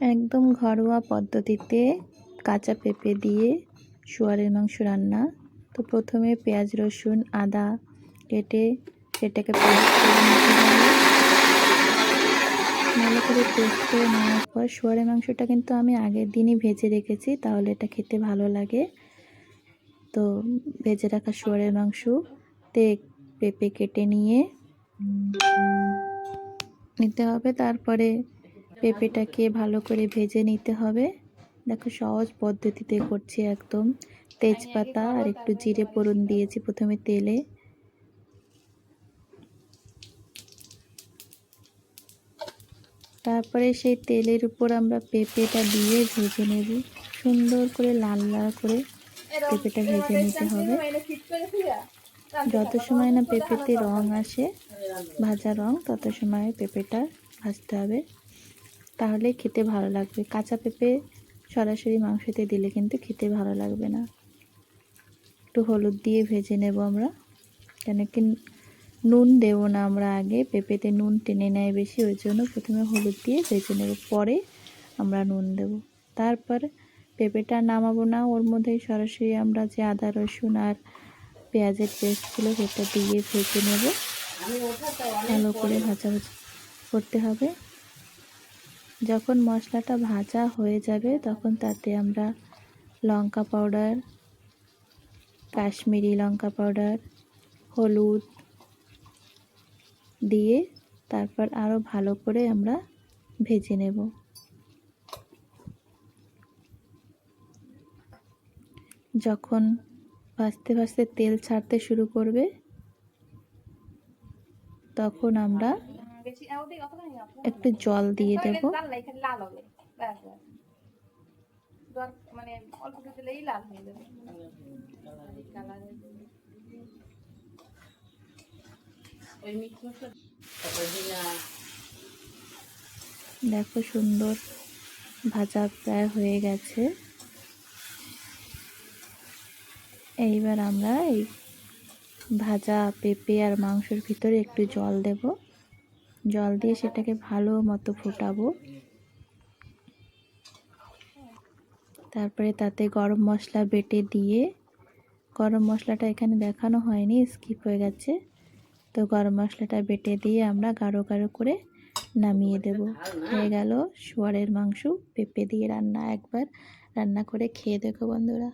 একদম ঘরোয়া পদ্ধতিতে কাঁচা পেঁপে দিয়ে শুয়োরের মাংস রান্না। তো প্রথমে পেঁয়াজ রসুন আদা কেটে সেটাকে পেস্ট করে নিতে হবে। ভালো করে পেস্ট করে নেওয়ার পর শুয়োরের মাংসটা কিন্তু আমি আগের দিনই ভেজে রেখেছি, তাহলে এটা খেতে ভালো লাগে। তো ভেজে রাখা শুয়োরের মাংসতে পেঁপে কেটে নিতে হবে। তারপরে পেঁপেটাকে ভালো করে ভেজে নিতে হবে। দেখো সহজ পদ্ধতিতে করছি একদম। তেজপাতা আর একটু জিরে ফোড়ন দিয়েছি প্রথমে তেলে। তারপরে সেই তেলের উপর আমরা পেঁপেটা দিয়ে ভেজে নেব। সুন্দর করে লাল লাল করে পেঁপেটা ভেজে নিতে হবে। যত সময় না পেঁপেতে রং আসে, ভাজা রং, তত সময় পেঁপেটা ভাজতে হবে, তাহলে খেতে ভালো লাগবে। কাঁচা পেঁপে সরাসরি মাংসতে দিলে কিন্তু খেতে ভালো লাগবে না। একটু হলুদ দিয়ে ভেজে নেব আমরা, কেন কি নুন দেব না আমরা আগে, পেঁপেতে নুন টেনে নেয় বেশি, ওই জন্য প্রথমে হলুদ দিয়ে ভেজে নেব, পরে আমরা নুন দেব। তারপর পেঁপেটা নামাবো না, ওর মধ্যেই সরাসরি আমরা যে আদা রসুন আর পেঁয়াজের পেস্ট ছিল সেটা দিয়ে ভেজে নেব। ভালো করে ভাজাভাজি করতে হবে। যখন মশলাটা ভাজা হয়ে যাবে তখন তাতে আমরা লঙ্কা পাউডার, কাশ্মীরি লঙ্কা পাউডার, হলুদ দিয়ে তারপর আরও ভালো করে আমরা ভেজে নেব। যখন ভাজতে ভাজতে তেল ছাড়তে শুরু করবে তখন আমরা একটু জল দিয়ে দেব। দেখো সুন্দর ভাজা প্রায় হয়ে গেছে। এইবার আমরা এই ভাজা পেঁপে আর মাংসের ভিতরে একটু জল দেব। জল দিয়ে সেটাকে ভালো মতো ফোটাবো। তারপরে তাতে গরম মশলা বেটে দিয়ে, গরম মশলাটা এখানে দেখানো হয়নি, স্কিপ হয়ে গেছে, তো গরম মশলাটা বেটে দিয়ে আমরা গাঢ় গাঢ় করে নামিয়ে দেব। হয়ে গেল শুয়োরের মাংস পেঁপে দিয়ে রান্না। একবার রান্না করে খেয়ে দেখো বন্ধুরা।